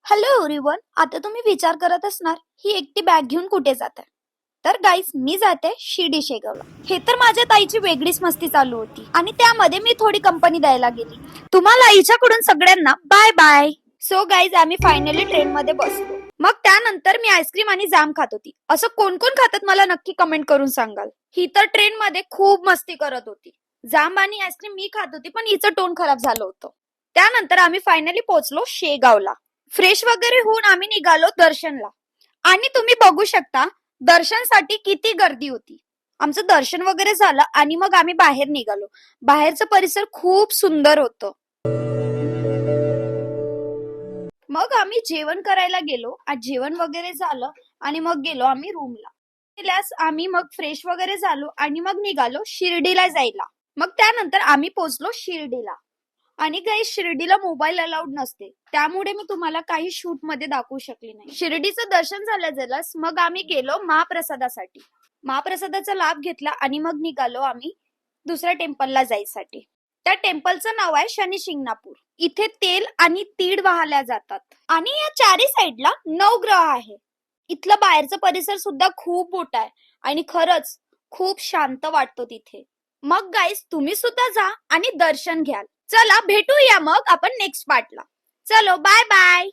Hello everyone. आता तुम्ही विचार करत असणार ही एकटी बॅग घेऊन कुठे जाते. तर गाईस, मी जाते शिर्डी शेगावला. हे तर माझ्या ताईची वेगळीच मस्ती चालू होती आणि त्यामध्ये मी थोडी कंपनी द्यायला गेली. तुम्हाला आईच्याकडून सगळ्यांना बाय बाय. सो गाईज, आम्ही फायनली ट्रेन मध्ये बसलो. मग त्यानंतर मी आईस्क्रीम आणि जाम खात होती. असं कोण कोण खातात मला नक्की कमेंट करून सांगाल. ही तर ट्रेन मध्ये खूप मस्ती करत होती. जाम आणि आईस्क्रीम मी खात होती, पण हिचं टोन खराब झालं होतं. त्यानंतर आम्ही फायनली पोहोचलो शेगावला. फ्रेश वगैरे होऊन आम्ही निघालो दर्शनला. आणि तुम्ही बघू शकता दर्शनसाठी किती गर्दी होती. आमचं दर्शन वगैरे झालं आणि मग आम्ही बाहेर निघालो. बाहेरचं परिसर खूप सुंदर होतं. मग आम्ही जेवण करायला गेलो आणि जेवण वगैरे झालं आणि मग गेलो आम्ही रूमला. गेल्यास आम्ही मग फ्रेश वगैरे झालो आणि मग निघालो शिर्डीला जायला. मग त्यानंतर आम्ही पोहोचलो शिर्डीला. आणि काही शिर्डीला मोबाईल अलाउड नसते, त्यामुळे मी तुम्हाला काही शूट मध्ये दाखवू शकली नाही. शिर्डीचं दर्शन झालं जलस मग आम्ही गेलो महाप्रसादासाठी. महाप्रसादाचा लाभ घेतला आणि मग निघालो आम्ही दुसऱ्या टेम्पलला जायसाठी. त्या टेम्पलचं नाव आहे शनी शिंगणापूर. इथे तेल आणि तीळ वाहल्या जातात आणि या चारी साईडला 9 ग्रह आहे. इथलं बाहेरचं परिसर सुद्धा खूप मोठा आहे आणि खरंच खूप शांत वाटतो तिथे. मग गाईस, तुम्ही सुद्धा जा आणि दर्शन घ्याल. चला भेटूया मग आपण नेक्स्ट पार्टला. चलो बाय बाय.